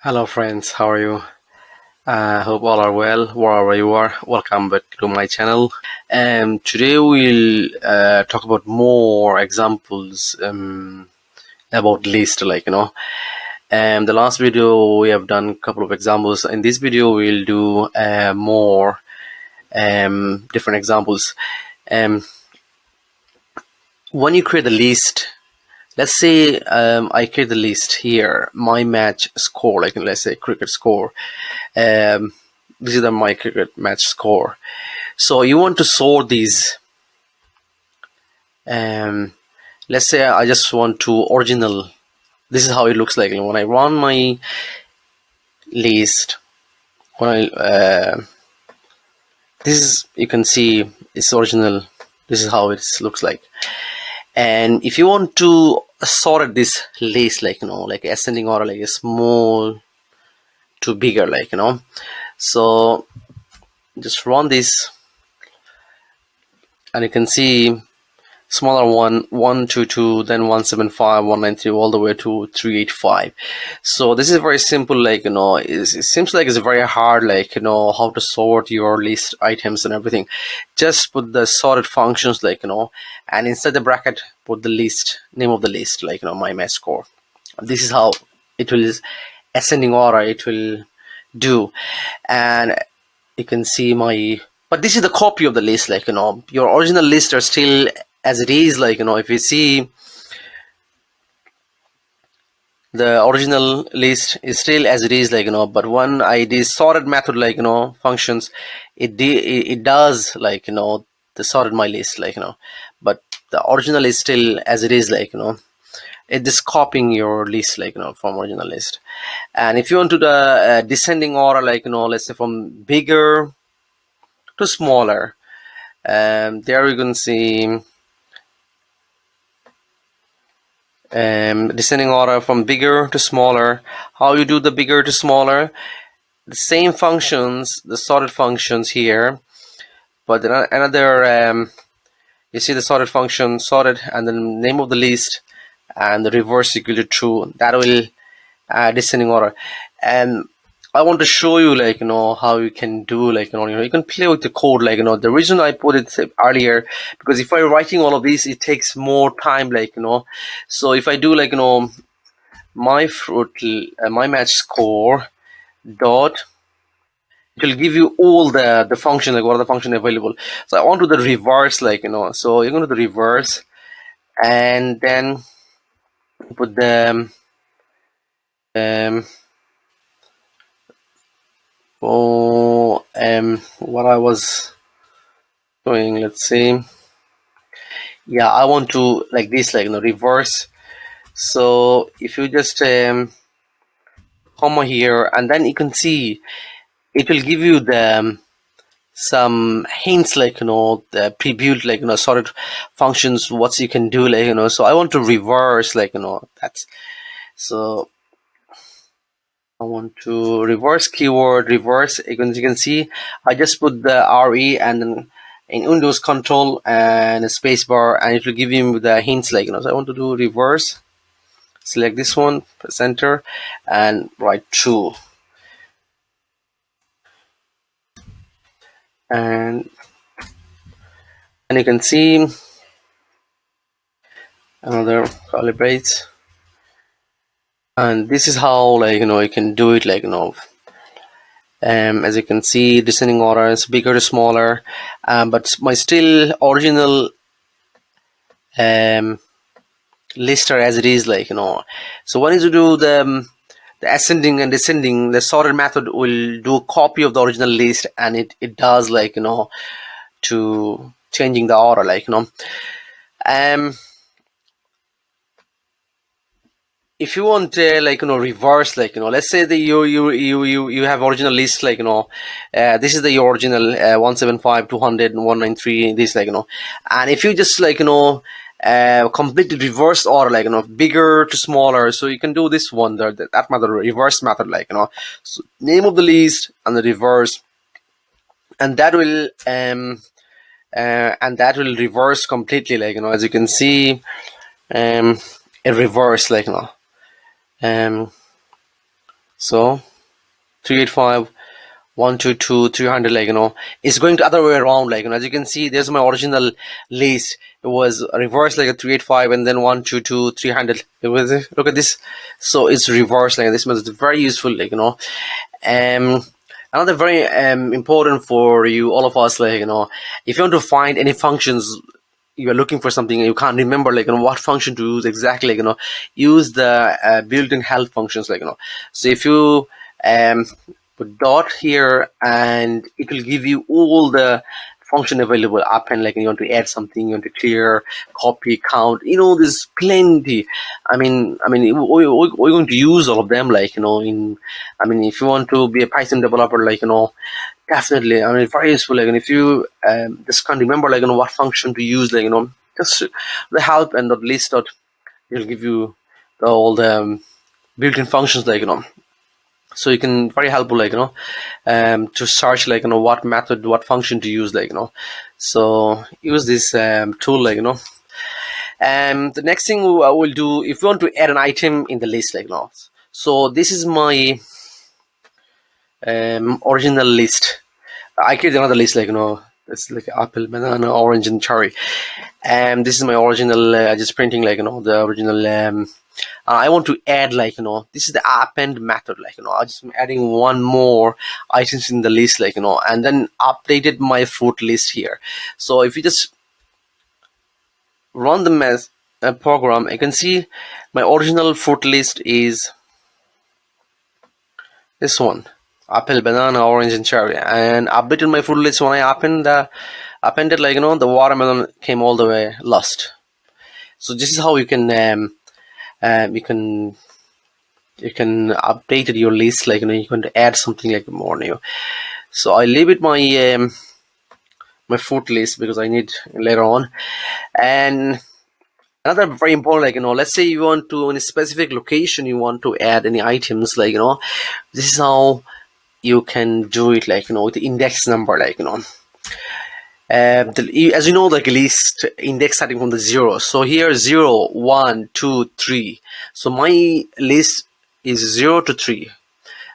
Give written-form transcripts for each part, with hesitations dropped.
Hello friends, how are you? Hope all are well wherever you are. Welcome back to my channel. Today we'll talk about more examples about list, the last video we have done a couple of examples. In this video we'll do more different examples. Um, when you create a list, let's say I create the list here, my match score, let's say cricket score. This is my cricket match score. So you want to sort these. Let's say I just want to original. This is how it looks like when I run my list. When I this is, you can see it's original. This is how it looks like. And if you want to sort this list, like ascending order, like a small to bigger, so just run this, and you can see smaller 122, then 175, 193, all the way to 385. So this is very simple. It seems like it's very hard, how to sort your list items and everything. Just put the sorted functions, and inside the bracket put the list name of the list, my match score. This is how it will ascending order it will do. And you can see but this is the copy of the list. Your original list are still as it is. If you see, the original list is still as it is, but when I did sorted method, functions, it does, the sorted my list, but the original is still as it is, it is copying your list, from original list. And if you want to the descending order, let's say from bigger to smaller, there you can see descending order from bigger to smaller. How you do the bigger to smaller? The same functions, the sorted functions here, but another you see the sorted function, sorted, and the name of the list, and the reverse equal to true. That will descending order. And I want to show you, how you can do, you can play with the code, the reason I put it earlier, because if I'm writing all of these, it takes more time, so if I do, my fruit, my match score dot, it will give you all the function, what are the function available. So I want to do the reverse, so you're going to do the reverse, and then put the what I was doing, let's see. Yeah, I want to like this, reverse. So if you just comma here, and then you can see it will give you the some hints, the pre-built, sorted functions, what you can do, so I want to reverse, that's, so I want to reverse keyword, reverse. As you can see, I just put the RE and then in Windows Control and a spacebar, and it will give you the hints, so I want to do reverse. Select this one, press enter, and write true. And you can see another calibrate, and this is how, you can do it, as you can see, descending order is bigger to smaller, but my still original lister as it is, so when you do the ascending and descending, the sorted method will do a copy of the original list, and it does, to changing the order, if you want reverse, let's say that you have original list, this is the original 175, 200, and 193, this, and if you just completely reverse order, bigger to smaller, so you can do this one, that method, reverse method, so name of the list and the reverse, and that will reverse completely, as you can see, a reverse, So 385, 122, 300, like it's going the other way around, like as you can see, there's my original list. It was reversed like a 385 and then 122, 300. It was, look at this. So it's reversed like this. It's very useful, like um another very important for you, all of us, like if you want to find any functions, you are looking for something and you can't remember like what function to use exactly, like use the built-in help functions, like so if you put dot here, and it will give you all the function available up, and like you want to add something, you want to clear, copy, count, there's plenty. We're going to use all of them, like in, if you want to be a Python developer, like definitely, very useful. Like, and if you just can't remember, like, what function to use, like, just the help and the list dot, it'll give you all the built-in functions, like, so you can very helpful, like, to search, like, what method, what function to use, like, so use this tool, like, and the next thing I will do, if you want to add an item in the list, like, so this is my original list. I created another list, like, it's like apple, banana, orange, and cherry. And this is my original, just printing, like, the original. I want to add, like, this is the append method, like, I'm just adding one more items in the list, like, and then updated my fruit list here. So if you just run the program, you can see my original fruit list is this one: apple, banana, orange, and cherry. And updated my fruit list when I appended, like, the watermelon came all the way lost. So this is how you can update your list, like, you can add something like more new. So I leave it my my fruit list because I need later on. And another very important, like, let's say you want to, in a specific location, you want to add any items, like, this is how you can do it, like, with the index number, like, as you know, like, list index starting from the 0. So here 0, 1, 2, 3. So my list is 0 to 3.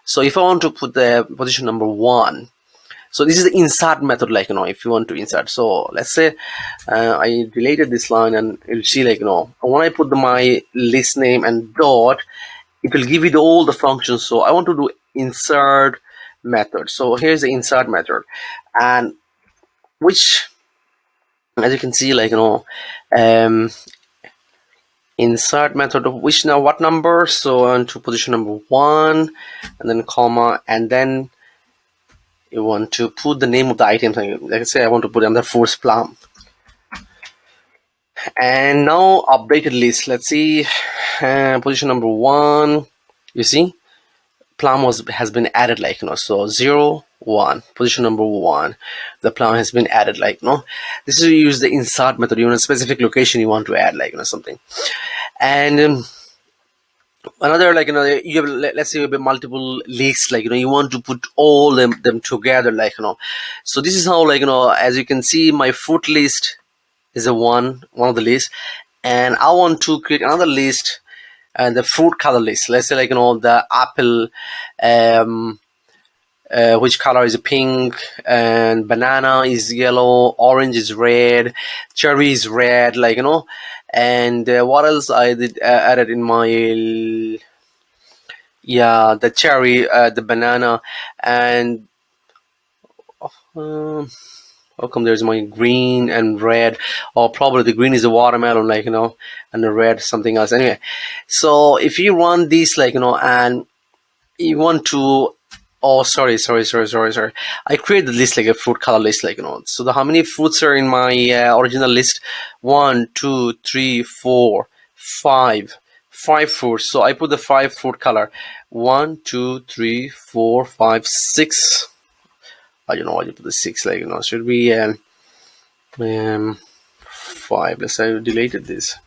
So if I want to put the position number 1, so this is the insert method, like, if you want to insert. So let's say I deleted this line, and you'll see, like, when I put my list name and dot, it will give you all the functions. So I want to do insert method. So here's the insert method, and which, as you can see, like, insert method of which, now what number, so on to position number 1, and then comma, and then you want to put the name of the item. Like I say, I want to put under force plum. And now updated list, let's see, position number 1, you see plum has been added, like, so 0, 1, position number 1, the plum has been added, like, this is, you use the insert method. You want a specific location you want to add, like, something. And another, like, you have, let's say you have multiple lists, like, you want to put all them together, like, so this is how, like, as you can see, my fruit list is a one of the lists, and I want to create another list, and the fruit color list. Let's say, like, the apple, which color is pink, and banana is yellow, orange is red, cherry is red, like, and what else I did added in my, yeah, the cherry, the banana, and how come there's my green and red? Or probably the green is the watermelon, like, and the red something else. Anyway, so if you run these, like, and you want to, oh, sorry, I created the list, like a fruit color list, like, so how many fruits are in my original list? 1, 2, 3, 4, 5 fruits. So I put the 5 fruit color. 1, 2, 3, 4, 5, 6. I don't know why you put the 6, like, should be 5. Let's say I deleted this.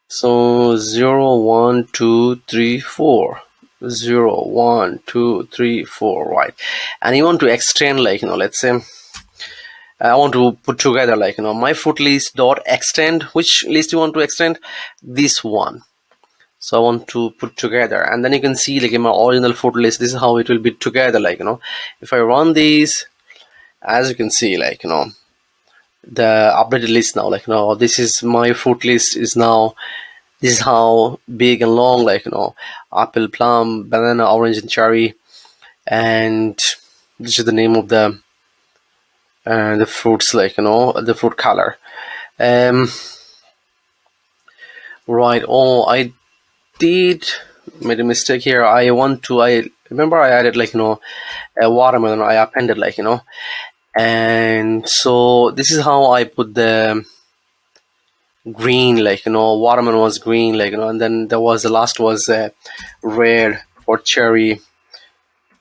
So 0, 1, 2, 3, 4. 0, 1, 2, 3, 4, right? And you want to extend, like, let's say I want to put together, like, my fruit list dot extend. Which list you want to extend? This one. So I want to put together, and then you can see like in my original photo list, this is how it will be together, like if I run these, as you can see, like the updated list now, like this is my photo list is now, this is how big and long, like apple, plum, banana, orange, and cherry, and this is the name of the fruits, like the fruit color. um right. Oh, I did made a mistake here. I remember I added like a watermelon. I appended like and so this is how I put the green, like watermelon was green, like and then there was the last was red for cherry,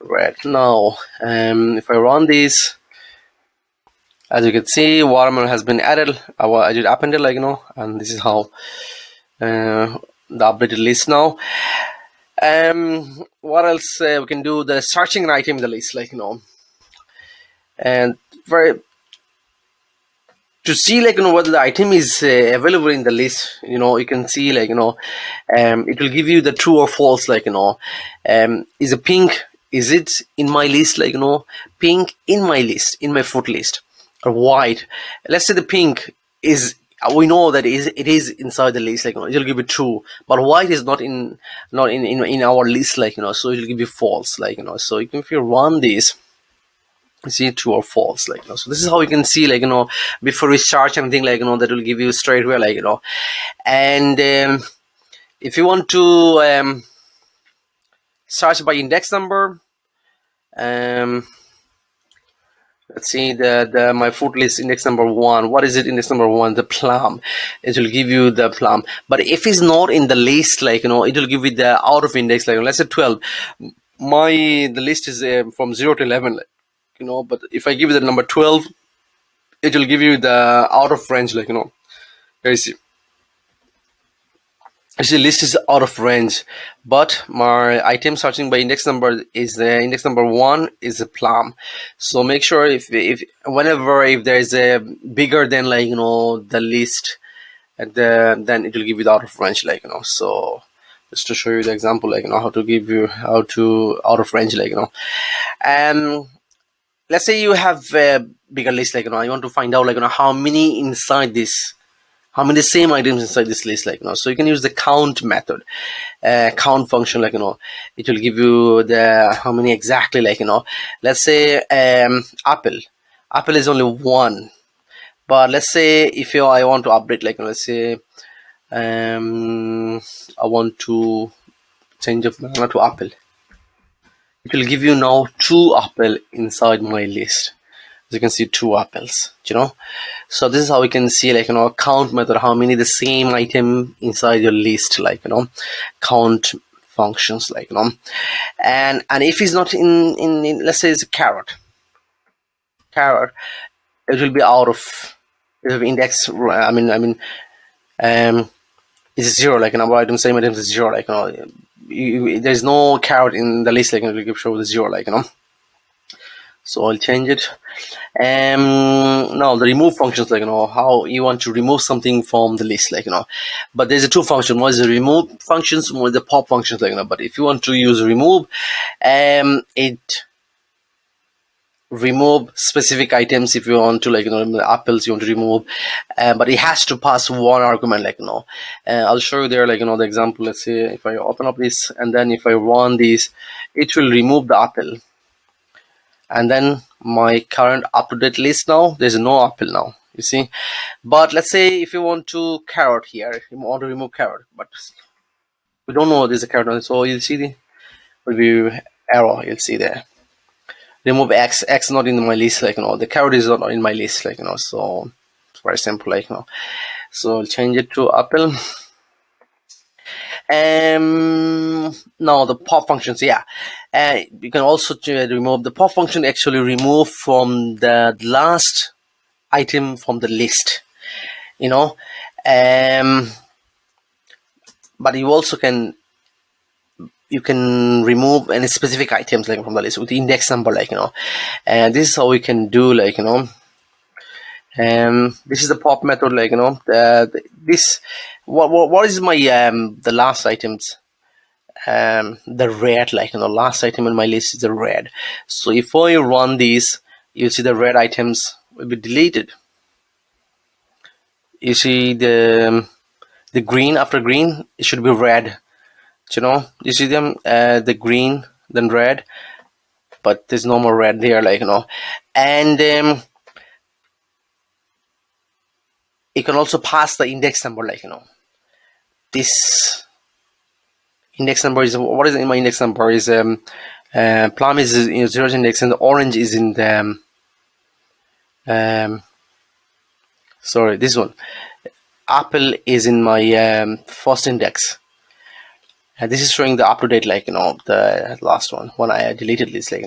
red. Now if I run this, as you can see, watermelon has been added. I did append it, like and this is how the updated list now. What else we can do? The searching an item in the list, like and very to see like whether the item is available in the list. You can see like it will give you the true or false, like is a pink, is it in my list, like pink in my list, in my foot list, or white. Let's say the pink is, we know that it is inside the list, like it will give you true, but white is not in our list, like so it will give you false, like so you can, if you run this, see true or false, like so this is how you can see, like before we search anything, like that will give you straight away, like and if you want to search by index number, um let's see the my food list index number 1. What is it? Index number 1, the plum. It will give you the plum. But if it's not in the list, like it will give you the out of index, like let's say 12. The list is from 0 to 11, like but if I give you the number 12, it will give you the out of range, like you see, actually list is out of range, but my item searching by index number is the index number 1 is a plum. So make sure if whenever if there is a bigger than, like the list, and then it will give you the out of range, like so just to show you the example, like how to give you how to out of range, like let's say you have a bigger list, like you want to find out, like how many inside this, how many same items inside this list, like so you can use the count method, count function, like it will give you the how many exactly, like let's say apple is only 1, but let's say if I want to update, like let's say I want to change of banana to apple, it will give you now 2 apple inside my list. As you can see, 2 apples, so this is how we can see, like count method, how many the same item inside your list, like count functions, like and if it's not in let's say it's a carrot, it will be out of, it will be index, it's 0, like number item, same item is 0, like there's no carrot in the list, like it will show the 0, like so I'll change it. Now the remove functions, like how you want to remove something from the list, like but there's a 2 function. One is the remove functions, one is the pop functions, like but if you want to use remove, it remove specific items. If you want to, like the apples you want to remove, but it has to pass 1 argument, like I'll show you there, like the example. Let's say if I open up this, and then if I run this, it will remove the apple, and then my current up-to-date list, now there's no apple now, you see. But let's say if you want to carrot here, you want to remove carrot, but we don't know there's a carrot, so you'll see the review arrow, you'll see there, remove x not in my list, like the carrot is not in my list, like so it's very simple, like so I'll change it to apple. Now the pop functions, yeah, you can also remove the pop function, actually remove from the last item from the list, but you also can remove any specific items, like from the list with the index number, like and this is how we can do, like this is the pop method, like this what is my the last items, the red, like, last item in my list is the red. So if I run these, you see the red items will be deleted. You see the green, after green it should be red. You see them, the green then red, but there's no more red there, like, and you can also pass the index number, like, this index number is, what is in my index number is plum is in zero index, and the orange is in the sorry, this one, apple is in my first index. This is showing the up to date, like, the last one when I deleted this, like,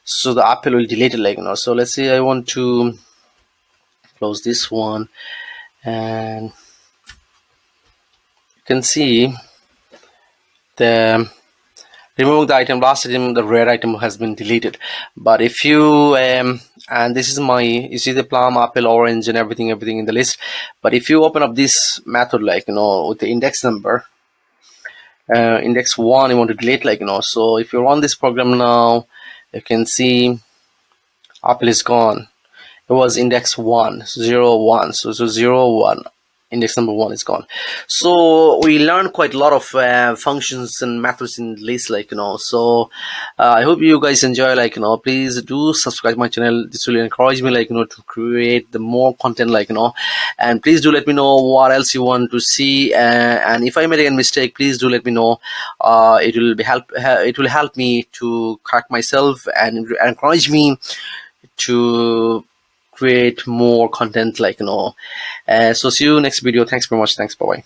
so the apple will delete it, like, so let's say I want to close this one, and you can see the removing the item, last item, the red item has been deleted. But if you and this is my, you see the plum, apple, orange, and everything in the list. But if you open up this method, like, with the index number, index 1, you want to delete, like, so if you run this program now, you can see apple is gone. It was index 1, 0, 1, so 0, 1, index number 1 is gone. So we learned quite a lot of functions and methods in the list, like, so I hope you guys enjoy, like, please do subscribe my channel. This will encourage me, like, to create the more content, like, and please do let me know what else you want to see, and if I made a mistake, please do let me know. It will help me to correct myself and encourage me to create more content, like, so see you next video. Thanks very much. Thanks, bye bye.